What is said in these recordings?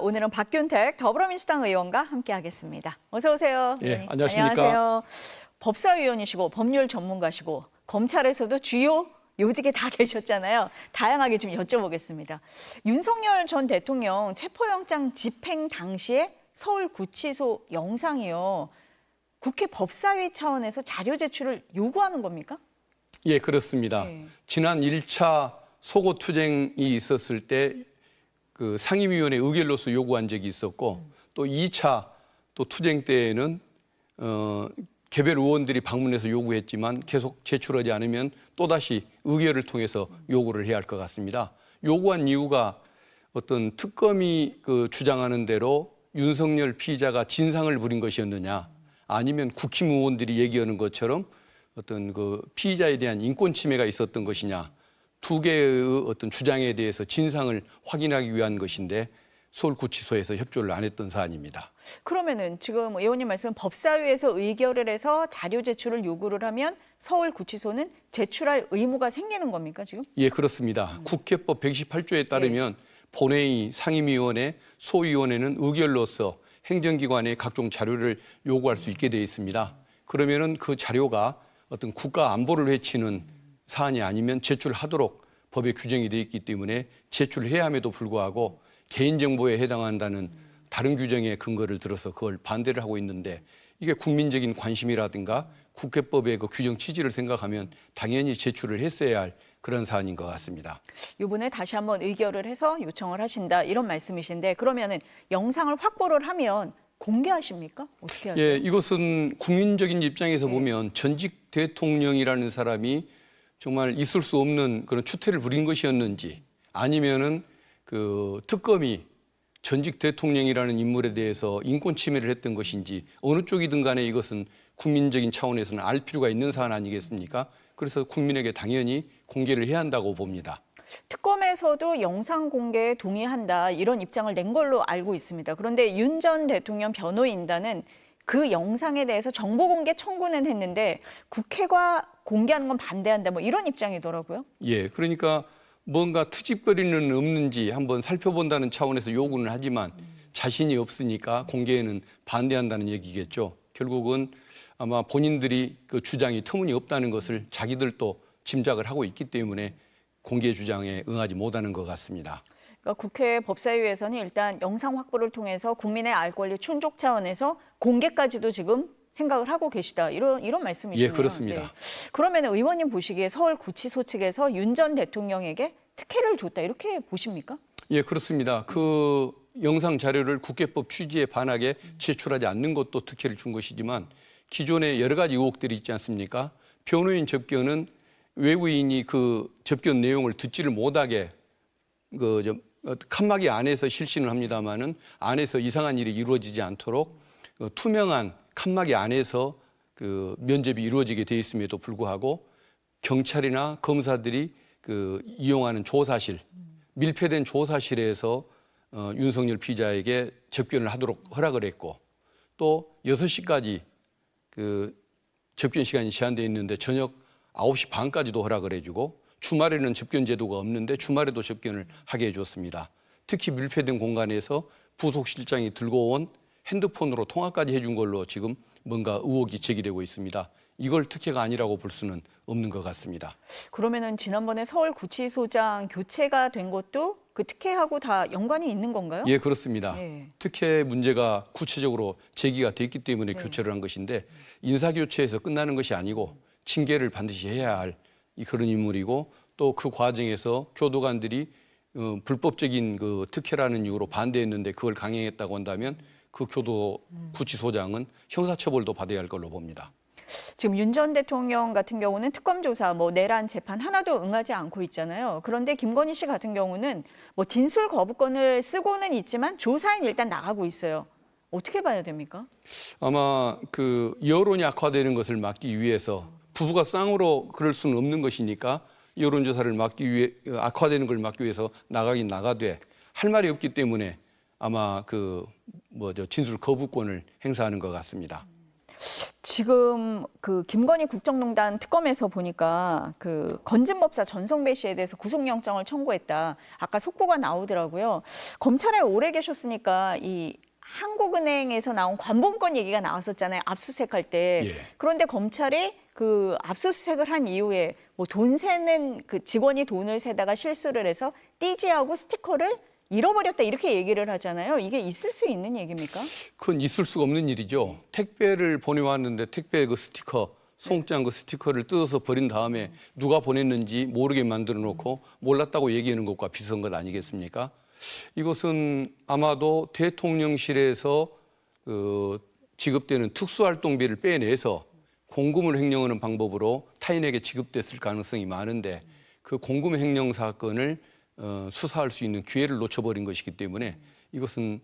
오늘은 박균택 더불어민주당 의원과 함께하겠습니다. 어서 오세요. 예, 안녕하십니까. 안녕하세요. 법사위원이시고 법률 전문가시고 검찰에서도 주요 요직에 다 계셨잖아요. 다양하게 좀 여쭤보겠습니다. 윤석열 전 대통령 체포영장 집행 당시에 서울구치소 영상이요. 국회 법사위 차원에서 자료 제출을 요구하는 겁니까? 예, 그렇습니다. 네. 지난 1차 속옷 투쟁이 있었을 때 그 상임위원회 의결로서 요구한 적이 있었고 또 2차 또 투쟁 때에는 개별 의원들이 방문해서 요구했지만 계속 제출하지 않으면 또다시 의결을 통해서 요구를 해야 할 것 같습니다. 요구한 이유가 어떤 특검이 주장하는 대로 윤석열 피의자가 진상을 부린 것이었느냐, 아니면 국힘 의원들이 얘기하는 것처럼 어떤 피의자에 대한 인권 침해가 있었던 것이냐, 두 개의 어떤 주장에 대해서 진상을 확인하기 위한 것인데 서울구치소에서 협조를 안 했던 사안입니다. 그러면은 지금 의원님 말씀 법사위에서 의결을 해서 자료 제출을 요구를 하면 서울구치소는 제출할 의무가 생기는 겁니까 지금? 예, 그렇습니다. 국회법 128조에 따르면 본회의, 상임위원회, 소위원회는 의결로서 행정기관에 각종 자료를 요구할 수 있게 되어 있습니다. 그러면은 그 자료가 어떤 국가 안보를 해치는 사안이 아니면 제출하도록 법에 규정이 되어 있기 때문에 제출해야 함에도 불구하고 개인정보에 해당한다는 다른 규정의 근거를 들어서 그걸 반대를 하고 있는데, 이게 국민적인 관심이라든가 국회법의 그 규정 취지를 생각하면 당연히 제출을 했어야 할 그런 사안인 것 같습니다. 이번에 다시 한번 의결을 해서 요청을 하신다 이런 말씀이신데, 그러면은 영상을 확보를 하면 공개하십니까? 어떻게 하세요? 예, 이것은 국민적인 입장에서 보면 전직 대통령이라는 사람이 정말 있을 수 없는 그런 추태를 부린 것이었는지, 아니면은 특검이 전직 대통령이라는 인물에 대해서 인권 침해를 했던 것인지, 어느 쪽이든 간에 이것은 국민적인 차원에서는 알 필요가 있는 사안 아니겠습니까? 그래서 국민에게 당연히 공개를 해야 한다고 봅니다. 특검에서도 영상 공개에 동의한다 이런 입장을 낸 걸로 알고 있습니다. 그런데 윤 전 대통령 변호인단은 그 영상에 대해서 정보 공개 청구는 했는데 국회가 공개하는 건 반대한다 뭐 이런 입장이더라고요. 예, 그러니까 뭔가 트집거리는 없는지 한번 살펴본다는 차원에서 요구는 하지만 자신이 없으니까 공개에는 반대한다는 얘기겠죠. 결국은 아마 본인들이 그 주장이 터무니없다는 것을 자기들도 짐작을 하고 있기 때문에 공개 주장에 응하지 못하는 것 같습니다. 그러니까 국회 법사위에서는 일단 영상 확보를 통해서 국민의 알 권리 충족 차원에서 공개까지도 지금 생각을 하고 계시다 이런 말씀이시네요. 예, 그렇습니다. 네. 그러면 의원님 보시기에 서울구치소 측에서 윤 전 대통령에게 특혜를 줬다 이렇게 보십니까? 예, 그렇습니다. 그 영상 자료를 국회법 취지에 반하게 제출하지 않는 것도 특혜를 준 것이지만, 기존에 여러 가지 의혹들이 있지 않습니까? 변호인 접견은 외부인이 그 접견 내용을 듣지를 못하게 칸막이 안에서 실시는 합니다마는 안에서 이상한 일이 이루어지지 않도록 투명한 칸막이 안에서 그 면접이 이루어지게 돼 있음에도 불구하고 경찰이나 검사들이 이용하는 조사실, 밀폐된 조사실에서 윤석열 피의자에게 접견을 하도록 허락을 했고, 또 6시까지 접견 시간이 제한되어 있는데 저녁 9시 반까지도 허락을 해주고, 주말에는 접견 제도가 없는데 주말에도 접견을 하게 해줬습니다. 특히 밀폐된 공간에서 부속실장이 들고 온 핸드폰으로 통화까지 해준 걸로 지금 뭔가 의혹이 제기되고 있습니다. 이걸 특혜가 아니라고 볼 수는 없는 것 같습니다. 그러면은 지난번에 서울구치소장 교체가 된 것도 그 특혜하고 다 연관이 있는 건가요? 예, 그렇습니다. 네. 특혜 문제가 구체적으로 제기가 됐기 때문에 교체를 한 것인데, 인사교체에서 끝나는 것이 아니고 징계를 반드시 해야 할 그런 인물이고, 또 그 과정에서 교도관들이 불법적인 그 특혜라는 이유로 반대했는데 그걸 강행했다고 한다면 그 구치소장은 형사처벌도 받아야 할 걸로 봅니다. 지금 윤 전 대통령 같은 경우는 특검 조사, 내란 재판 하나도 응하지 않고 있잖아요. 그런데 김건희 씨 같은 경우는 진술 거부권을 쓰고는 있지만 조사엔 일단 나가고 있어요. 어떻게 봐야 됩니까? 아마 여론이 악화되는 것을 막기 위해서, 부부가 쌍으로 그럴 수는 없는 것이니까 여론조사를 막기 위해, 악화되는 걸 막기 위해서 나가긴 나가되 할 말이 없기 때문에 아마 진술 거부권을 행사하는 것 같습니다. 지금 그 김건희 국정농단 특검에서 보니까 그 건진법사 전성배 씨에 대해서 구속영장을 청구했다. 아까 속보가 나오더라고요. 검찰에 오래 계셨으니까 이 한국은행에서 나온 관본권 얘기가 나왔었잖아요. 압수수색할 때. 예. 그런데 검찰이 그 압수수색을 한 이후에 뭐 돈 세는 그 직원이 돈을 세다가 실수를 해서 띠지하고 스티커를 잃어버렸다 이렇게 얘기를 하잖아요. 이게 있을 수 있는 얘기입니까? 그건 있을 수가 없는 일이죠. 택배를 보내왔는데 택배 그 스티커, 송장 그 스티커를 뜯어서 버린 다음에 누가 보냈는지 모르게 만들어 놓고 몰랐다고 얘기하는 것과 비슷한 것 아니겠습니까? 이것은 아마도 대통령실에서 지급되는 특수활동비를 빼내서 공금을 횡령하는 방법으로 타인에게 지급됐을 가능성이 많은데 그 공금 횡령 사건을 수사할 수 있는 기회를 놓쳐버린 것이기 때문에 이것은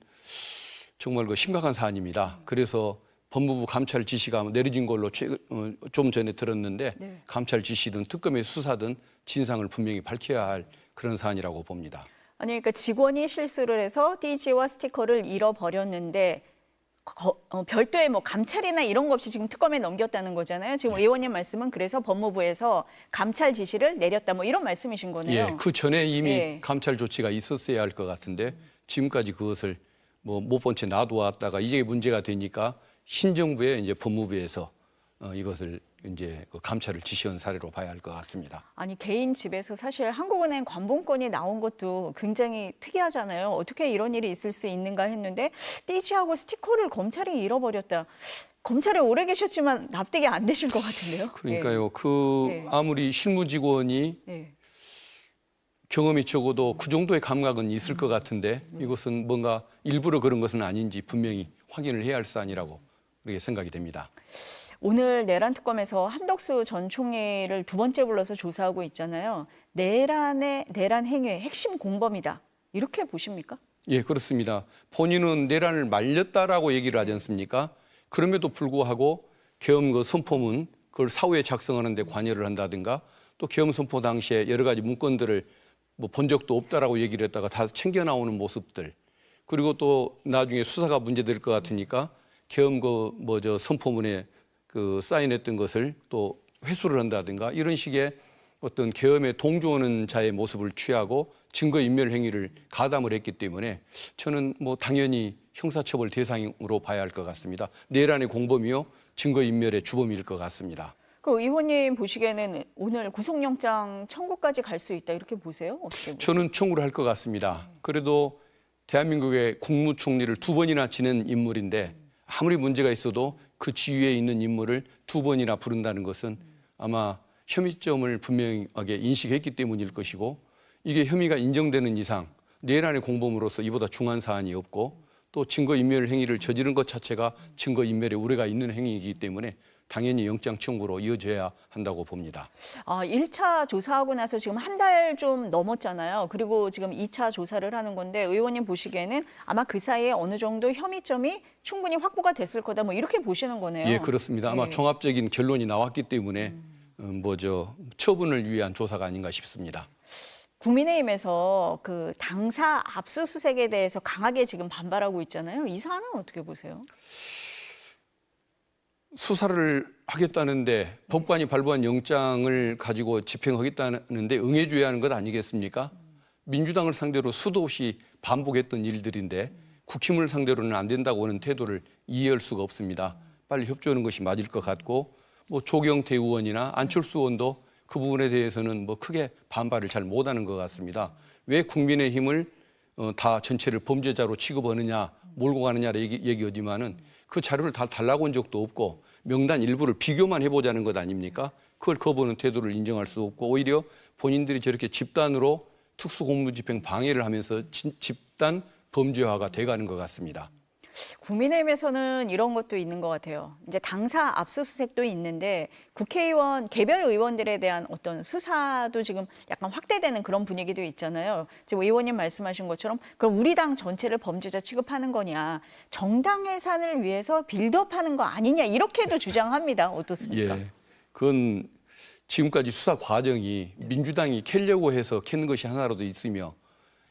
정말 그 심각한 사안입니다. 그래서 법무부 감찰 지시가 내려진 걸로 좀 전에 들었는데 네. 감찰 지시든 특검의 수사든 진상을 분명히 밝혀야 할 그런 사안이라고 봅니다. 아니 그러니까 직원이 실수를 해서 띠지와 스티커를 잃어버렸는데 별도의 뭐 감찰이나 이런 거 없이 지금 특검에 넘겼다는 거잖아요. 지금 의원님 말씀은 그래서 법무부에서 감찰 지시를 내렸다 뭐 이런 말씀이신 거네요. 예, 그 전에 이미 예. 감찰 조치가 있었어야 할 것 같은데 지금까지 그것을 뭐 못 본 채 놔두었다가 이게 문제가 되니까 신정부의 이제 법무부에서 이것을 이제 그 감찰을 지시한 사례로 봐야 할 것 같습니다. 아니 개인 집에서 사실 한국은행 관본권이 나온 것도 굉장히 특이하잖아요. 어떻게 이런 일이 있을 수 있는가 했는데 띠지하고 스티커를 검찰이 잃어버렸다. 검찰에 오래 계셨지만 납득이 안 되실 것 같은데요. 그러니까요. 예. 아무리 실무 직원이 예. 경험이 적어도 그 정도의 감각은 있을 것 같은데 이것은 뭔가 일부러 그런 것은 아닌지 분명히 확인을 해야 할 사안이라고 그렇게 생각이 됩니다. 오늘 내란 특검에서 한덕수 전 총리를 두 번째 불러서 조사하고 있잖아요. 내란 행위의 핵심 공범이다. 이렇게 보십니까? 예, 그렇습니다. 본인은 내란을 말렸다라고 얘기를 하지 않습니까? 그럼에도 불구하고 계엄 그 선포문 그걸 사후에 작성하는 데 관여를 한다든가 또 계엄 선포 당시에 여러 가지 문건들을 뭐 본 적도 없다라고 얘기를 했다가 다 챙겨 나오는 모습들 그리고 또 나중에 수사가 문제될 것 같으니까 계엄 선포문에 그 사인했던 것을 또 회수를 한다든가 이런 식의 어떤 계엄에 동조하는 자의 모습을 취하고 증거인멸 행위를 가담을 했기 때문에 저는 뭐 당연히 형사처벌 대상으로 봐야 할 것 같습니다. 내란의 공범이요 증거인멸의 주범일 것 같습니다. 그 의원님 보시기에는 오늘 구속영장 청구까지 갈 수 있다 이렇게 보세요? 어떻게 보세요? 저는 청구를 할 것 같습니다. 그래도 대한민국의 국무총리를 두 번이나 지낸 인물인데 아무리 문제가 있어도 그 지위에 있는 인물을 두 번이나 부른다는 것은 아마 혐의점을 분명하게 인식했기 때문일 것이고 이게 혐의가 인정되는 이상 내란의 공범으로서 이보다 중한 사안이 없고 또 증거인멸 행위를 저지른 것 자체가 증거인멸의 우려가 있는 행위이기 때문에 당연히 영장 청구로 이어져야 한다고 봅니다. 1차 조사하고 나서 지금 한 달 좀 넘었잖아요. 그리고 지금 2차 조사를 하는 건데 의원님 보시기에는 아마 그 사이에 어느 정도 혐의점이 충분히 확보가 됐을 거다. 뭐 이렇게 보시는 거네요. 예, 그렇습니다. 아마 예. 종합적인 결론이 나왔기 때문에 처분을 위한 조사가 아닌가 싶습니다. 국민의힘에서 그 당사 압수수색에 대해서 강하게 지금 반발하고 있잖아요. 이 사안은 어떻게 보세요? 수사를 하겠다는데 법관이 발부한 영장을 가지고 집행하겠다는데 응해줘야 하는 것 아니겠습니까? 민주당을 상대로 수도 없이 반복했던 일들인데 국힘을 상대로는 안 된다고 하는 태도를 이해할 수가 없습니다. 빨리 협조하는 것이 맞을 것 같고 뭐 조경태 의원이나 안철수 의원도 그 부분에 대해서는 뭐 크게 반발을 잘 못하는 것 같습니다. 왜 국민의힘을 다 전체를 범죄자로 취급하느냐 몰고 가느냐를 얘기하지만은 그 자료를 다 달라고 한 적도 없고 명단 일부를 비교만 해보자는 것 아닙니까? 그걸 거부하는 태도를 인정할 수 없고 오히려 본인들이 저렇게 집단으로 특수공무집행 방해를 하면서 집단 범죄화가 돼가는 것 같습니다. 국민의힘에서는 이런 것도 있는 것 같아요. 이제 당사 압수수색도 있는데 국회의원, 개별 의원들에 대한 어떤 수사도 지금 약간 확대되는 그런 분위기도 있잖아요. 지금 의원님 말씀하신 것처럼 그럼 우리 당 전체를 범죄자 취급하는 거냐. 정당 해산을 위해서 빌드업하는 거 아니냐. 이렇게도 주장합니다. 어떻습니까? 예, 그건 지금까지 수사 과정이 민주당이 캐려고 해서 캔 것이 하나라도 있으며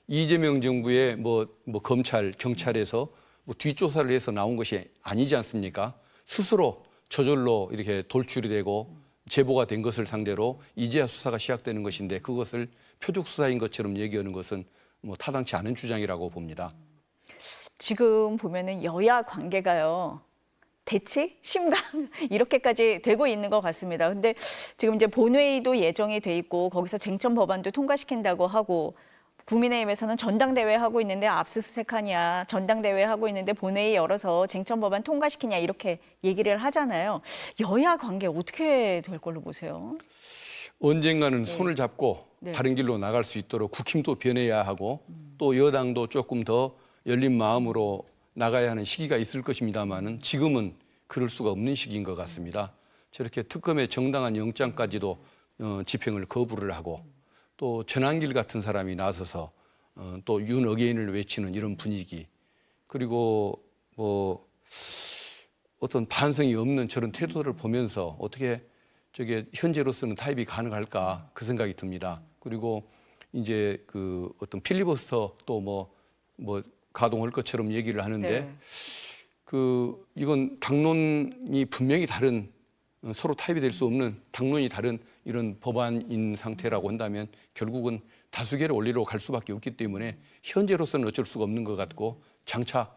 이재명 정부의 검찰, 경찰에서 뒷조사를 해서 나온 것이 아니지 않습니까? 스스로 저절로 이렇게 돌출이 되고 제보가 된 것을 상대로 이제야 수사가 시작되는 것인데 그것을 표적 수사인 것처럼 얘기하는 것은 뭐 타당치 않은 주장이라고 봅니다. 지금 보면은 여야 관계가요. 대치, 심각 이렇게까지 되고 있는 것 같습니다. 근데 지금 이제 본회의도 예정이 돼 있고 거기서 쟁점 법안도 통과시킨다고 하고 국민의힘에서는 전당대회 하고 있는데 압수수색하냐, 전당대회 하고 있는데 본회의 열어서 쟁점 법안 통과시키냐 이렇게 얘기를 하잖아요. 여야 관계 어떻게 될 걸로 보세요? 언젠가는 손을 잡고 네. 바른 길로 나갈 수 있도록 국힘도 변해야 하고 또 여당도 조금 더 열린 마음으로 나가야 하는 시기가 있을 것입니다만은 지금은 그럴 수가 없는 시기인 것 같습니다. 저렇게 특검의 정당한 영장까지도 집행을 거부를 하고 또 전한길 같은 사람이 나서서 또 윤 어게인을 외치는 이런 분위기 그리고 뭐 어떤 반성이 없는 저런 태도를 보면서 어떻게 저게 현재로서는 타협이 가능할까 그 생각이 듭니다. 그리고 이제 그 어떤 필리버스터 또 뭐 가동할 것처럼 얘기를 하는데 네. 그 이건 당론이 분명히 다른 서로 타협이 될 수 없는 당론이 다른 이런 법안인 상태라고 한다면 결국은 다수결의 원리로 갈 수밖에 없기 때문에 현재로서는 어쩔 수가 없는 것 같고 장차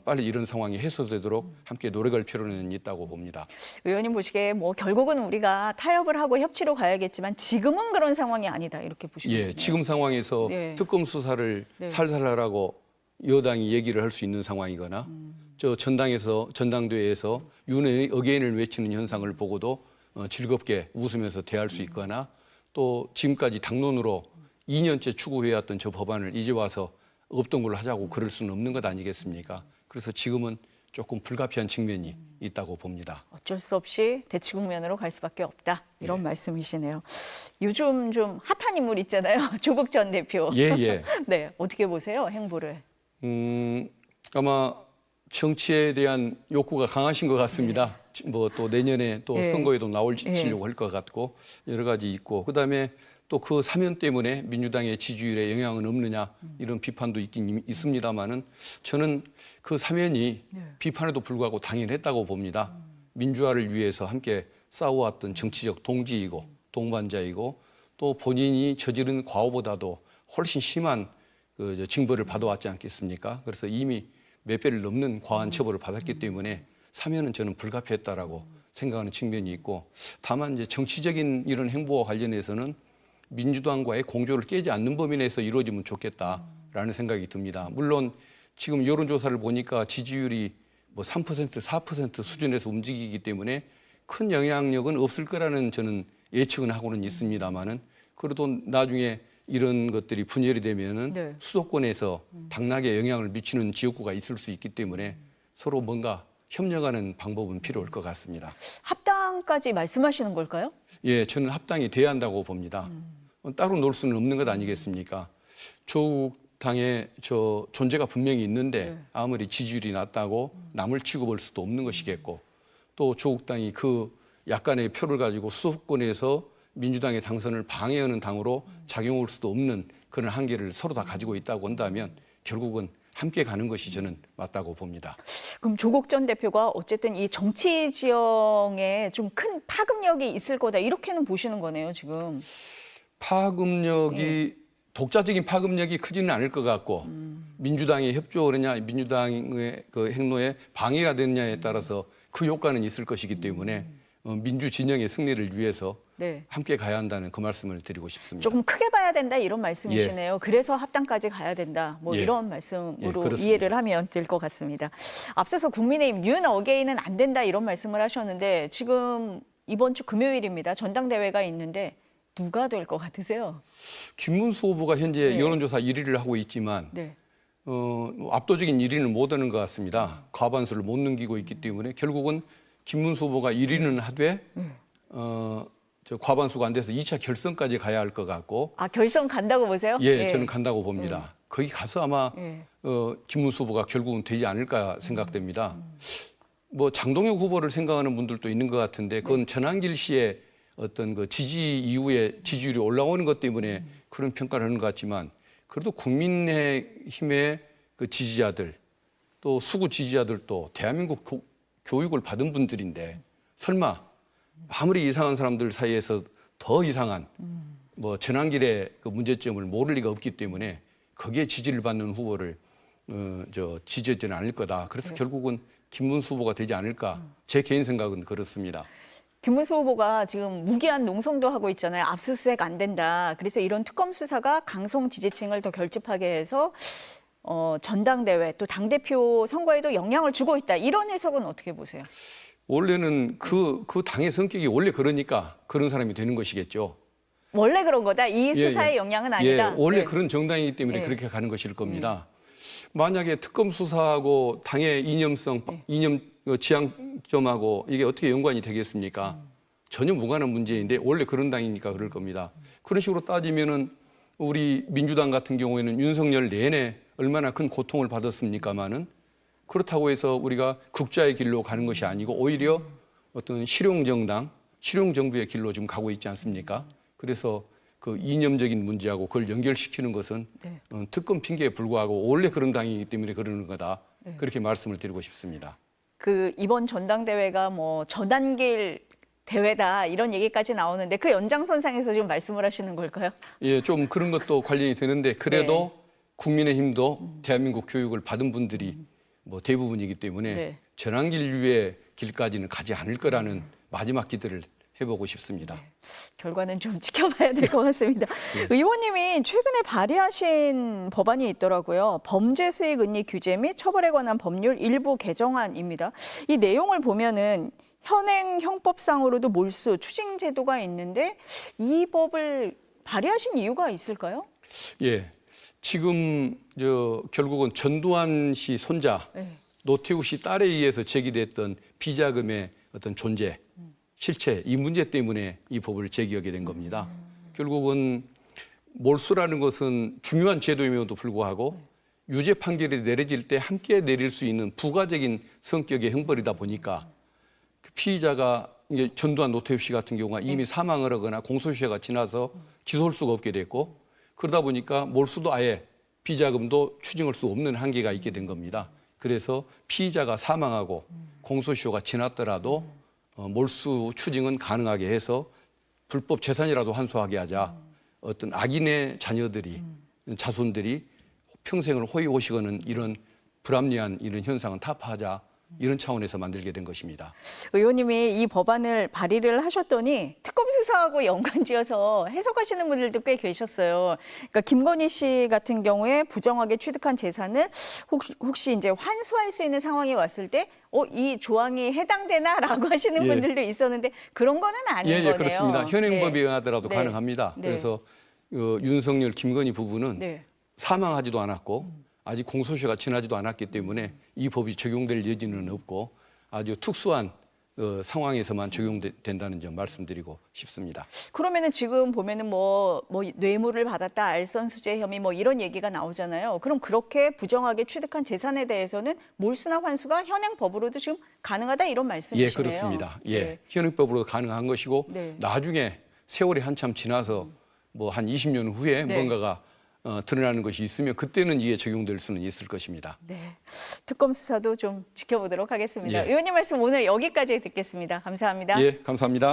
빨리 이런 상황이 해소되도록 함께 노력할 필요는 있다고 봅니다. 의원님 보시기에 뭐 결국은 우리가 타협을 하고 협치로 가야겠지만 지금은 그런 상황이 아니다 이렇게 보시는 거예요. 예, 지금 상황에서 네. 특검 수사를 네. 살살하라고 여당이 얘기를 할 수 있는 상황이거나 저 전당대회에서 윤의 어게인을 외치는 현상을 보고도 즐겁게 웃으면서 대할 수 있거나 또 지금까지 당론으로 2년째 추구해왔던 저 법안을 이제 와서 없던 걸로 하자고 그럴 수는 없는 것 아니겠습니까? 그래서 지금은 조금 불가피한 측면이 있다고 봅니다. 어쩔 수 없이 대치 국면으로 갈 수밖에 없다 이런 말씀이시네요. 요즘 좀 핫한 인물 있잖아요. 조국 전 대표. 예, 예. 네, 어떻게 보세요 행보를? 아마 정치에 대한 욕구가 강하신 것 같습니다. 뭐 또 내년에 또 네. 선거에도 나오시려고 할 것 같고 여러 가지 있고 그다음에 또 그 사면 때문에 민주당의 지지율에 영향은 없느냐 이런 비판도 있긴 있습니다만은 저는 그 사면이 비판에도 불구하고 당연했다고 봅니다. 민주화를 위해서 함께 싸워왔던 정치적 동지이고 동반자이고 또 본인이 저지른 과오보다도 훨씬 심한 그 징벌을 받아왔지 않겠습니까? 그래서 이미 몇 배를 넘는 과한 처벌을 받았기 때문에 사면은 저는 불가피했다라고 생각하는 측면이 있고 다만 이제 정치적인 이런 행보와 관련해서는 민주당과의 공조를 깨지 않는 범위 내에서 이루어지면 좋겠다라는 생각이 듭니다. 물론 지금 여론조사를 보니까 지지율이 뭐 3%, 4% 수준에서 움직이기 때문에 큰 영향력은 없을 거라는 저는 예측은 하고는 있습니다만은 그래도 나중에 이런 것들이 분열이 되면은 네. 수도권에서 당락에 영향을 미치는 지역구가 있을 수 있기 때문에 서로 뭔가 협력하는 방법은 필요할 것 같습니다. 합당까지 말씀하시는 걸까요? 예, 저는 합당이 돼야 한다고 봅니다. 따로 놀 수는 없는 것 아니겠습니까? 조국 당의 저 존재가 분명히 있는데 아무리 지지율이 낮다고 남을 취급할 수도 없는 것이겠고 또 조국 당이 그 약간의 표를 가지고 수도권에서 민주당의 당선을 방해하는 당으로 작용할 수도 없는 그런 한계를 서로 다 가지고 있다고 한다면 결국은 함께 가는 것이 저는 맞다고 봅니다. 그럼 조국 전 대표가 어쨌든 이 정치 지형에 좀 큰 파급력이 있을 거다 이렇게는 보시는 거네요 지금. 파급력이 독자적인 파급력이 크지는 않을 것 같고 민주당에 협조하느냐 민주당의 그 행로에 방해가 되느냐에 따라서 그 효과는 있을 것이기 때문에 민주 진영의 승리를 위해서 네. 함께 가야 한다는 그 말씀을 드리고 싶습니다. 조금 크게 봐야 된다 이런 말씀이시네요. 그래서 합당까지 가야 된다. 뭐 예. 이런 말씀으로 예, 그렇습니다. 이해를 하면 될 것 같습니다. 앞서서 국민의힘 윤 어게인은 안 된다 이런 말씀을 하셨는데 지금 이번 주 금요일입니다. 전당대회가 있는데 누가 될 것 같으세요? 김문수 후보가 현재 네. 여론조사 1위를 하고 있지만 네. 압도적인 1위는 못 하는 것 같습니다. 과반수를 못 넘기고 있기 때문에 결국은 김문수 후보가 1위는 하되 저 과반수가 안 돼서 2차 결선까지 가야 할 것 같고 아 결선 간다고 보세요? 예, 저는 간다고 봅니다. 거기 가서 아마 예. 김문수 후보가 결국은 되지 않을까 생각됩니다. 뭐 장동혁 후보를 생각하는 분들도 있는 것 같은데 그건 전한길 씨의 어떤 그 지지 이후에 지지율이 올라오는 것 때문에 그런 평가를 하는 것 같지만 그래도 국민의힘의 그 지지자들 또 수구 지지자들도 대한민국 교육을 받은 분들인데 설마 아무리 이상한 사람들 사이에서 더 이상한 뭐 전환길의 그 문제점을 모를 리가 없기 때문에 거기에 지지를 받는 후보를 지지하지는 않을 거다. 그래서 결국은 김문수 후보가 되지 않을까. 제 개인 생각은 그렇습니다. 김문수 후보가 지금 무기한 농성도 하고 있잖아요. 압수수색 안 된다. 그래서 이런 특검 수사가 강성 지지층을 더 결집하게 해서 전당대회 또 당대표 선거에도 영향을 주고 있다. 이런 해석은 어떻게 보세요? 원래는 그 당의 성격이 원래 그러니까 그런 사람이 되는 것이겠죠. 원래 그런 거다. 이 수사의 예. 영향은 아니다. 원래 네. 그런 정당이기 때문에 네. 그렇게 가는 것일 겁니다. 만약에 특검 수사하고 당의 이념성, 이념 지향점하고 이게 어떻게 연관이 되겠습니까? 전혀 무관한 문제인데 원래 그런 당이니까 그럴 겁니다. 그런 식으로 따지면은 우리 민주당 같은 경우에는 윤석열 내내 얼마나 큰 고통을 받았습니까마는 그렇다고 해서 우리가 국자의 길로 가는 것이 아니고 오히려 어떤 실용정당, 실용정부의 길로 지금 가고 있지 않습니까? 그래서 그 이념적인 문제하고 그걸 연결시키는 것은 네. 특검 핑계에 불구하고 원래 그런 당이기 때문에 그러는 거다. 그렇게 말씀을 드리고 싶습니다. 그 이번 전당대회가 뭐 전환길 대회다 이런 얘기까지 나오는데 그 연장선상에서 지금 말씀을 하시는 걸까요? 예, 좀 그런 것도 관련이 되는데 그래도 국민의힘도 대한민국 교육을 받은 분들이 뭐 대부분이기 때문에 전환길류의 길까지는 가지 않을 거라는 마지막 기대를 해보고 싶습니다. 결과는 좀 지켜봐야 될 것 같습니다. 의원님이 최근에 발의하신 법안이 있더라고요. 범죄 수익 은닉 규제 및 처벌에 관한 법률 일부 개정안입니다. 이 내용을 보면은 현행 형법상으로도 몰수 추징 제도가 있는데 이 법을 발의하신 이유가 있을까요? 예, 지금 결국은 전두환 씨 손자 노태우 씨 딸에 의해서 제기됐던 비자금의 어떤 존재, 실체, 이 문제 때문에 이 법을 제기하게 된 겁니다. 결국은 몰수라는 것은 중요한 제도임에도 불구하고 유죄 판결이 내려질 때 함께 내릴 수 있는 부가적인 성격의 형벌이다 보니까 그 피의자가 이제 전두환 노태우 씨 같은 경우가 이미 사망을 하거나 공소시효가 지나서 기소할 수가 없게 됐고 그러다 보니까 몰수도 아예 비자금도 추징할 수 없는 한계가 있게 된 겁니다. 그래서 피의자가 사망하고 공소시효가 지났더라도 몰수 추징은 가능하게 해서 불법 재산이라도 환수하게 하자. 어떤 악인의 자녀들이 자손들이 평생을 호의호식하는 이런 불합리한 이런 현상은 타파하자. 이런 차원에서 만들게 된 것입니다. 의원님이 이 법안을 발의를 하셨더니 특검 수사하고 연관지어서 해석하시는 분들도 꽤 계셨어요. 그러니까 김건희 씨 같은 경우에 부정하게 취득한 재산을 혹시 이제 환수할 수 있는 상황이 왔을 때 이 조항이 해당되나라고 하시는 분들도 있었는데 그런 거는 아닌 거네요. 그렇습니다. 현행법에 의하더라도 가능합니다. 네. 그래서 윤석열, 김건희 부부는 사망하지도 않았고 아직 공소시효가 지나지도 않았기 때문에 이 법이 적용될 여지는 없고 아주 특수한 상황에서만 적용된다는 점 말씀드리고 싶습니다. 그러면은 지금 보면은 뭐 뇌물을 받았다, 알선수재 혐의 뭐 이런 얘기가 나오잖아요. 그럼 그렇게 부정하게 취득한 재산에 대해서는 몰수나 환수가 현행 법으로도 지금 가능하다 이런 말씀이시네요. 예, 그렇습니다. 예, 현행법으로 가능한 것이고 나중에 세월이 한참 지나서 뭐 한 20년 후에 뭔가가 드러나는 것이 있으면 그때는 이에 적용될 수는 있을 것입니다. 네, 특검 수사도 좀 지켜보도록 하겠습니다. 의원님 말씀 오늘 여기까지 듣겠습니다. 감사합니다. 예, 감사합니다.